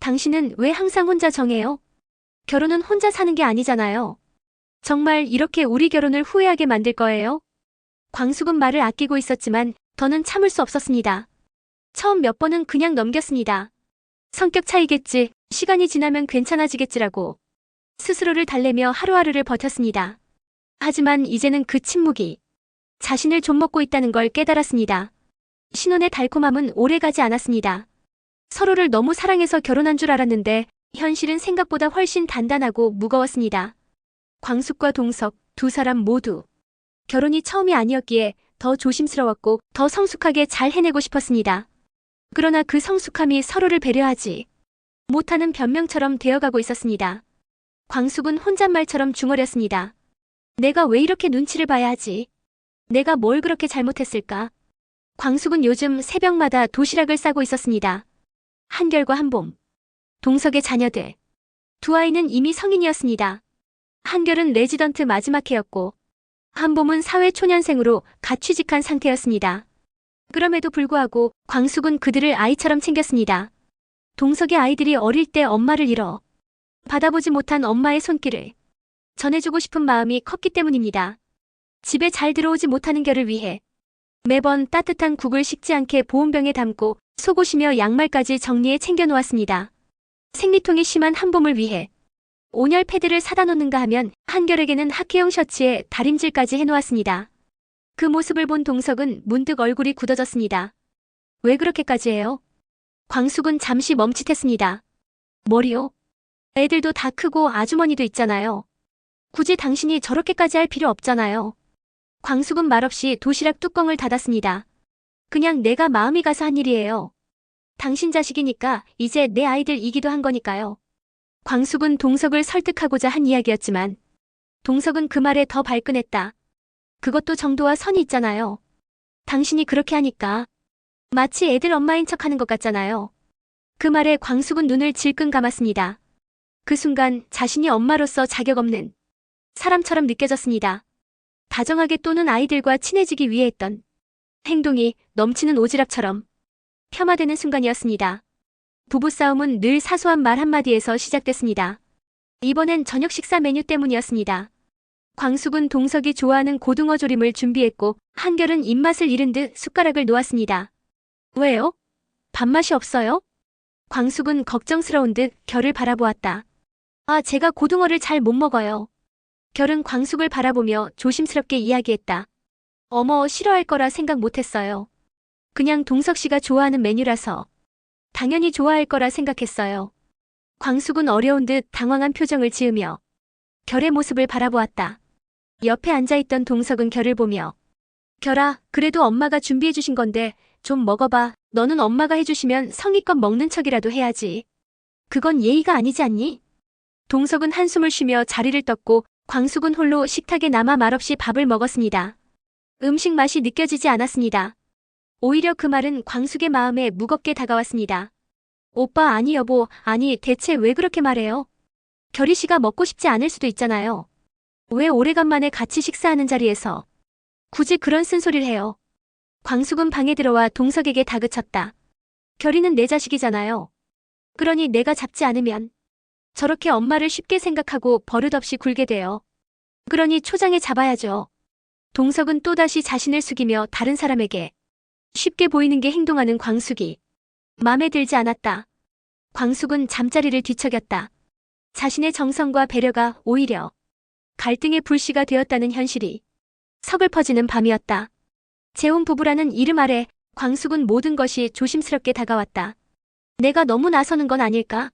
당신은 왜 항상 혼자 정해요? 결혼은 혼자 사는 게 아니잖아요. 정말 이렇게 우리 결혼을 후회하게 만들 거예요? 광숙은 말을 아끼고 있었지만 더는 참을 수 없었습니다. 처음 몇 번은 그냥 넘겼습니다. 성격 차이겠지, 시간이 지나면 괜찮아지겠지라고 스스로를 달래며 하루하루를 버텼습니다. 하지만 이제는 그 침묵이 자신을 좀먹고 있다는 걸 깨달았습니다. 신혼의 달콤함은 오래가지 않았습니다. 서로를 너무 사랑해서 결혼한 줄 알았는데 현실은 생각보다 훨씬 단단하고 무거웠습니다. 광숙과 동석 두 사람 모두 결혼이 처음이 아니었기에 더 조심스러웠고 더 성숙하게 잘 해내고 싶었습니다. 그러나 그 성숙함이 서로를 배려하지 못하는 변명처럼 되어가고 있었습니다. 광숙은 혼잣말처럼 중얼였습니다. 내가 왜 이렇게 눈치를 봐야 하지? 내가 뭘 그렇게 잘못했을까? 광숙은 요즘 새벽마다 도시락을 싸고 있었습니다. 한결과 한봄, 동석의 자녀들. 두 아이는 이미 성인이었습니다. 한결은 레지던트 마지막 해였고 한봄은 사회초년생으로 갓 취직한 상태였습니다. 그럼에도 불구하고 광숙은 그들을 아이처럼 챙겼습니다. 동석의 아이들이 어릴 때 엄마를 잃어 받아보지 못한 엄마의 손길을 전해주고 싶은 마음이 컸기 때문입니다. 집에 잘 들어오지 못하는 결을 위해 매번 따뜻한 국을 식지 않게 보온병에 담고 속옷이며 양말까지 정리해 챙겨놓았습니다. 생리통이 심한 한봄을 위해 온열 패드를 사다 놓는가 하면 한결에게는 학회용 셔츠에 다림질까지 해놓았습니다. 그 모습을 본 동석은 문득 얼굴이 굳어졌습니다. 왜 그렇게까지 해요? 광숙은 잠시 멈칫했습니다. 뭐리요? 애들도 다 크고 아주머니도 있잖아요. 굳이 당신이 저렇게까지 할 필요 없잖아요. 광숙은 말없이 도시락 뚜껑을 닫았습니다. 그냥 내가 마음이 가서 한 일이에요. 당신 자식이니까 이제 내 아이들이기도 한 거니까요. 광숙은 동석을 설득하고자 한 이야기였지만 동석은 그 말에 더 발끈했다. 그것도 정도와 선이 있잖아요. 당신이 그렇게 하니까 마치 애들 엄마인 척하는 것 같잖아요. 그 말에 광숙은 눈을 질끈 감았습니다. 그 순간 자신이 엄마로서 자격 없는 사람처럼 느껴졌습니다. 다정하게 또는 아이들과 친해지기 위해 했던 행동이 넘치는 오지랖처럼 폄하되는 순간이었습니다. 부부싸움은 늘 사소한 말 한마디에서 시작됐습니다. 이번엔 저녁 식사 메뉴 때문이었습니다. 광숙은 동석이 좋아하는 고등어 조림을 준비했고 한결은 입맛을 잃은 듯 숟가락을 놓았습니다. 왜요? 밥맛이 없어요? 광숙은 걱정스러운 듯 결을 바라보았다. 아, 제가 고등어를 잘 못 먹어요. 결은 광숙을 바라보며 조심스럽게 이야기했다. 어머, 싫어할 거라 생각 못했어요. 그냥 동석 씨가 좋아하는 메뉴라서 당연히 좋아할 거라 생각했어요. 광숙은 어려운 듯 당황한 표정을 지으며 결의 모습을 바라보았다. 옆에 앉아있던 동석은 결을 보며 결아, 그래도 엄마가 준비해 주신 건데 좀 먹어봐. 너는 엄마가 해주시면 성의껏 먹는 척이라도 해야지. 그건 예의가 아니지 않니? 동석은 한숨을 쉬며 자리를 떴고 광숙은 홀로 식탁에 남아 말없이 밥을 먹었습니다. 음식 맛이 느껴지지 않았습니다. 오히려 그 말은 광숙의 마음에 무겁게 다가왔습니다. 오빠, 아니 여보, 아니 대체 왜 그렇게 말해요? 결희 씨가 먹고 싶지 않을 수도 있잖아요. 왜 오래간만에 같이 식사하는 자리에서 굳이 그런 쓴소리를 해요? 광숙은 방에 들어와 동석에게 다그쳤다. 결희는 내 자식이잖아요. 그러니 내가 잡지 않으면 저렇게 엄마를 쉽게 생각하고 버릇없이 굴게 돼요. 그러니 초장에 잡아야죠. 동석은 또다시 자신을 숙이며 다른 사람에게 쉽게 보이는 게 행동하는 광숙이 마음에 들지 않았다. 광숙은 잠자리를 뒤척였다. 자신의 정성과 배려가 오히려 갈등의 불씨가 되었다는 현실이 서글퍼지는 밤이었다. 재혼 부부라는 이름 아래 광숙은 모든 것이 조심스럽게 다가왔다. 내가 너무 나서는 건 아닐까?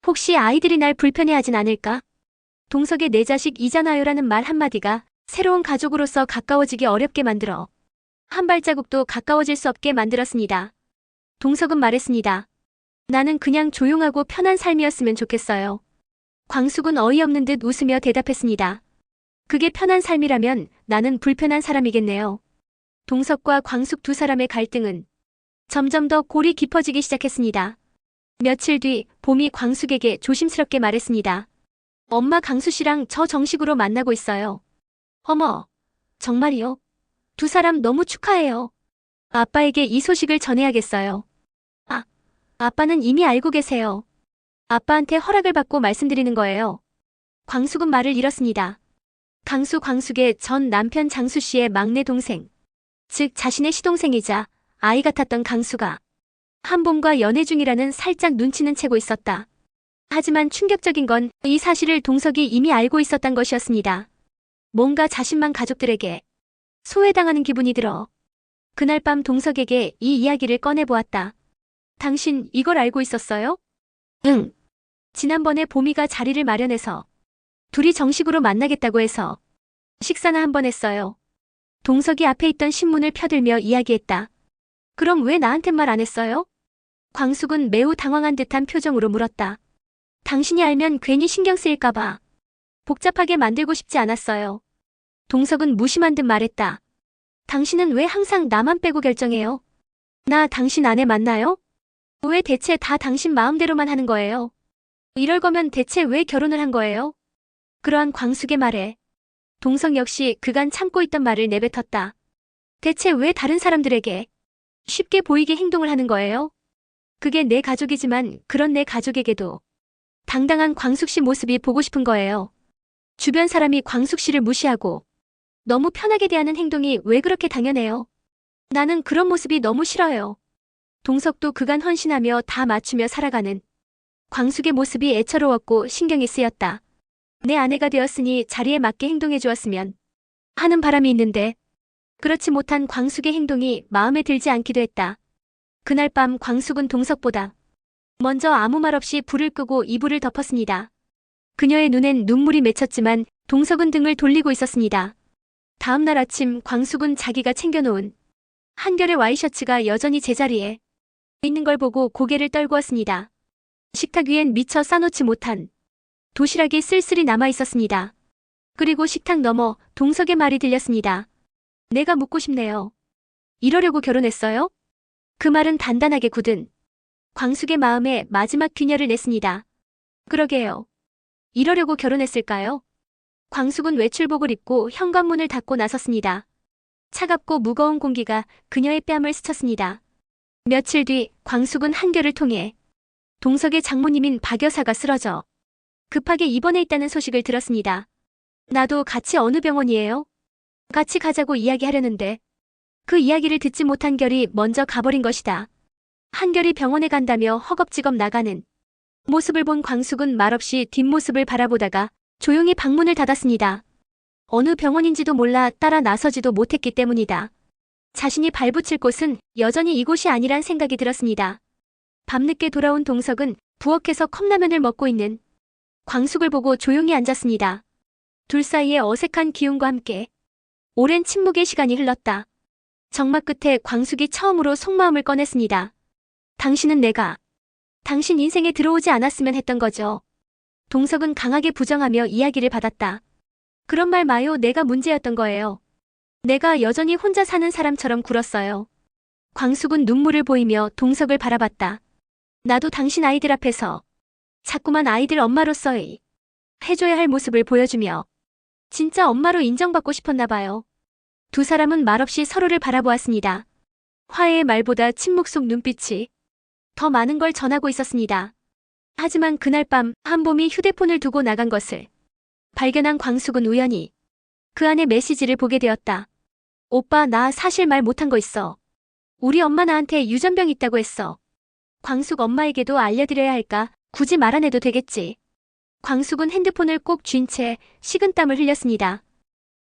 혹시 아이들이 날 불편해하진 않을까? 동석의 내 자식이잖아요라는 말 한마디가 새로운 가족으로서 가까워지기 어렵게 만들어 한 발자국도 가까워질 수 없게 만들었습니다. 동석은 말했습니다. 나는 그냥 조용하고 편한 삶이었으면 좋겠어요. 광숙은 어이없는 듯 웃으며 대답했습니다. 그게 편한 삶이라면 나는 불편한 사람이겠네요. 동석과 광숙 두 사람의 갈등은 점점 더 골이 깊어지기 시작했습니다. 며칠 뒤 봄이 광숙에게 조심스럽게 말했습니다. 엄마, 강수 씨랑 저 정식으로 만나고 있어요. 어머, 정말이요? 두 사람 너무 축하해요. 아빠에게 이 소식을 전해야겠어요. 아, 아빠는 이미 알고 계세요. 아빠한테 허락을 받고 말씀드리는 거예요. 광숙은 말을 잃었습니다. 광숙의 전 남편 장수 씨의 막내 동생. 즉 자신의 시동생이자 아이 같았던 강수가 한봄과 연애 중이라는 살짝 눈치는 채고 있었다. 하지만 충격적인 건 이 사실을 동석이 이미 알고 있었던 것이었습니다. 뭔가 자신만 가족들에게 소외당하는 기분이 들어 그날 밤 동석에게 이 이야기를 꺼내보았다. 당신 이걸 알고 있었어요? 응. 지난번에 보미가 자리를 마련해서 둘이 정식으로 만나겠다고 해서 식사나 한번 했어요. 동석이 앞에 있던 신문을 펴들며 이야기했다. 그럼 왜 나한텐 말 안 했어요? 광숙은 매우 당황한 듯한 표정으로 물었다. 당신이 알면 괜히 신경 쓰일까봐 복잡하게 만들고 싶지 않았어요. 동석은 무심한 듯 말했다. 당신은 왜 항상 나만 빼고 결정해요? 나 당신 아내 맞나요? 왜 대체 다 당신 마음대로만 하는 거예요? 이럴 거면 대체 왜 결혼을 한 거예요? 그러한 광숙의 말에 동석 역시 그간 참고 있던 말을 내뱉었다. 대체 왜 다른 사람들에게 쉽게 보이게 행동을 하는 거예요? 그게 내 가족이지만 그런 내 가족에게도 당당한 광숙 씨 모습이 보고 싶은 거예요. 주변 사람이 광숙 씨를 무시하고 너무 편하게 대하는 행동이 왜 그렇게 당연해요? 나는 그런 모습이 너무 싫어요. 동석도 그간 헌신하며 다 맞추며 살아가는 광숙의 모습이 애처로웠고 신경이 쓰였다. 내 아내가 되었으니 자리에 맞게 행동해 주었으면 하는 바람이 있는데 그렇지 못한 광숙의 행동이 마음에 들지 않기도 했다. 그날 밤 광숙은 동석보다 먼저 아무 말 없이 불을 끄고 이불을 덮었습니다. 그녀의 눈엔 눈물이 맺혔지만 동석은 등을 돌리고 있었습니다. 다음 날 아침 광숙은 자기가 챙겨놓은 한결의 와이셔츠가 여전히 제자리에 있는 걸 보고 고개를 떨구었습니다. 식탁 위엔 미처 싸놓지 못한 도시락이 쓸쓸히 남아 있었습니다. 그리고 식탁 너머 동석의 말이 들렸습니다. 내가 묻고 싶네요. 이러려고 결혼했어요? 그 말은 단단하게 굳은 광숙의 마음에 마지막 균열을 냈습니다. 그러게요. 이러려고 결혼했을까요? 광숙은 외출복을 입고 현관문을 닫고 나섰습니다. 차갑고 무거운 공기가 그녀의 뺨을 스쳤습니다. 며칠 뒤 광숙은 한결을 통해 동석의 장모님인 박 여사가 쓰러져 급하게 입원해 있다는 소식을 들었습니다. 나도 같이 어느 병원이에요? 같이 가자고 이야기하려는데 그 이야기를 듣지 못한 결이 먼저 가버린 것이다. 한결이 병원에 간다며 허겁지겁 나가는 모습을 본 광숙은 말없이 뒷모습을 바라보다가 조용히 방문을 닫았습니다. 어느 병원인지도 몰라 따라 나서지도 못했기 때문이다. 자신이 발붙일 곳은 여전히 이곳이 아니란 생각이 들었습니다. 밤늦게 돌아온 동석은 부엌에서 컵라면을 먹고 있는 광숙을 보고 조용히 앉았습니다. 둘 사이에 어색한 기운과 함께 오랜 침묵의 시간이 흘렀다. 정막 끝에 광숙이 처음으로 속마음을 꺼냈습니다. 당신은 내가 당신 인생에 들어오지 않았으면 했던 거죠. 동석은 강하게 부정하며 이야기를 받았다. 그런 말 마요. 내가 문제였던 거예요. 내가 여전히 혼자 사는 사람처럼 굴었어요. 광숙은 눈물을 보이며 동석을 바라봤다. 나도 당신 아이들 앞에서 자꾸만 아이들 엄마로서의 해줘야 할 모습을 보여주며 진짜 엄마로 인정받고 싶었나 봐요. 두 사람은 말없이 서로를 바라보았습니다. 화해의 말보다 침묵 속 눈빛이 더 많은 걸 전하고 있었습니다. 하지만 그날 밤 한봄이 휴대폰을 두고 나간 것을 발견한 광숙은 우연히 그 안에 메시지를 보게 되었다. 오빠 나 사실 말 못한 거 있어. 우리 엄마 나한테 유전병 있다고 했어. 광숙 엄마에게도 알려드려야 할까? 굳이 말 안 해도 되겠지. 광숙은 핸드폰을 꼭 쥔 채 식은땀을 흘렸습니다.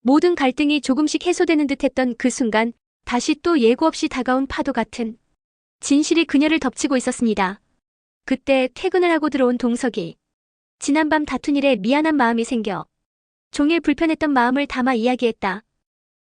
모든 갈등이 조금씩 해소되는 듯했던 그 순간 다시 또 예고 없이 다가온 파도 같은 진실이 그녀를 덮치고 있었습니다. 그때 퇴근을 하고 들어온 동석이 지난밤 다툰 일에 미안한 마음이 생겨 종일 불편했던 마음을 담아 이야기했다.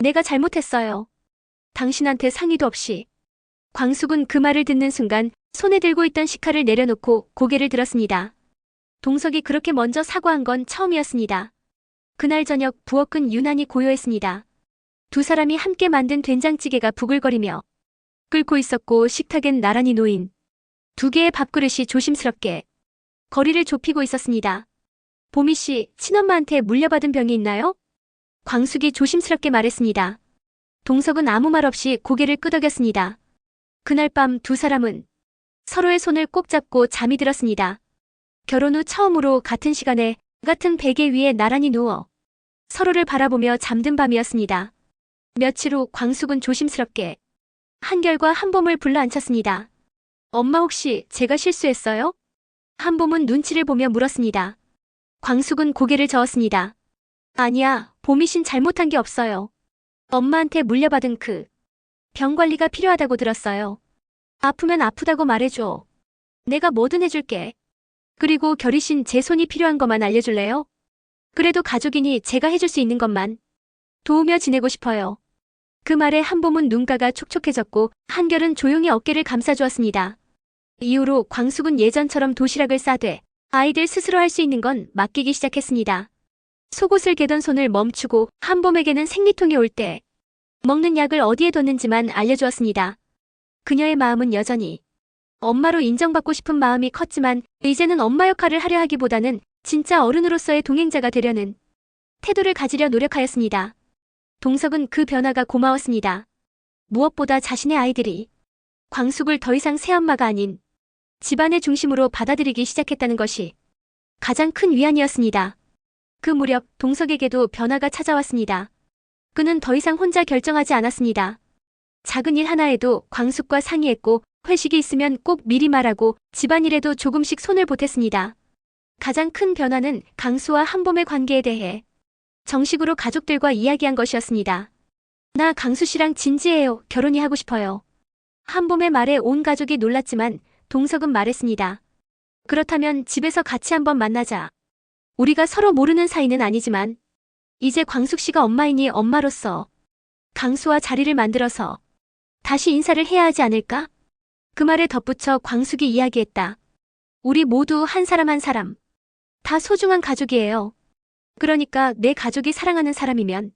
내가 잘못했어요. 당신한테 상의도 없이. 광숙은 그 말을 듣는 순간 손에 들고 있던 식칼을 내려놓고 고개를 들었습니다. 동석이 그렇게 먼저 사과한 건 처음이었습니다. 그날 저녁 부엌은 유난히 고요했습니다. 두 사람이 함께 만든 된장찌개가 부글거리며 끓고 있었고 식탁엔 나란히 놓인 두 개의 밥그릇이 조심스럽게 거리를 좁히고 있었습니다. 보미 씨, 친엄마한테 물려받은 병이 있나요? 광숙이 조심스럽게 말했습니다. 동석은 아무 말 없이 고개를 끄덕였습니다. 그날 밤 두 사람은 서로의 손을 꼭 잡고 잠이 들었습니다. 결혼 후 처음으로 같은 시간에 같은 베개 위에 나란히 누워 서로를 바라보며 잠든 밤이었습니다. 며칠 후 광숙은 조심스럽게 한결과 한봄을 불러앉혔습니다. 엄마 혹시 제가 실수했어요? 한봄은 눈치를 보며 물었습니다. 광숙은 고개를 저었습니다. 아니야, 봄이신 잘못한 게 없어요. 엄마한테 물려받은 그 병 관리가 필요하다고 들었어요. 아프면 아프다고 말해줘. 내가 뭐든 해줄게. 그리고 결이신 제 손이 필요한 것만 알려줄래요? 그래도 가족이니 제가 해줄 수 있는 것만 도우며 지내고 싶어요. 그 말에 한봄은 눈가가 촉촉해졌고 한결은 조용히 어깨를 감싸주었습니다. 이후로 광숙은 예전처럼 도시락을 싸되 아이들 스스로 할 수 있는 건 맡기기 시작했습니다. 속옷을 개던 손을 멈추고 한봄에게는 생리통이 올 때 먹는 약을 어디에 뒀는지만 알려주었습니다. 그녀의 마음은 여전히 엄마로 인정받고 싶은 마음이 컸지만 이제는 엄마 역할을 하려 하기보다는 진짜 어른으로서의 동행자가 되려는 태도를 가지려 노력하였습니다. 동석은 그 변화가 고마웠습니다. 무엇보다 자신의 아이들이 광숙을 더 이상 새엄마가 아닌 집안의 중심으로 받아들이기 시작했다는 것이 가장 큰 위안이었습니다. 그 무렵 동석에게도 변화가 찾아왔습니다. 그는 더 이상 혼자 결정하지 않았습니다. 작은 일 하나에도 광숙과 상의했고 회식이 있으면 꼭 미리 말하고 집안일에도 조금씩 손을 보탰습니다. 가장 큰 변화는 강수와 한봄의 관계에 대해 정식으로 가족들과 이야기한 것이었습니다. 나 강수 씨랑 진지해요. 결혼이 하고 싶어요. 한봄의 말에 온 가족이 놀랐지만 동석은 말했습니다. 그렇다면 집에서 같이 한번 만나자. 우리가 서로 모르는 사이는 아니지만 이제 광숙 씨가 엄마이니 엄마로서 강수와 자리를 만들어서 다시 인사를 해야 하지 않을까? 그 말에 덧붙여 광숙이 이야기했다. 우리 모두 한 사람 한 사람 다 소중한 가족이에요. 그러니까 내 가족이 사랑하는 사람이면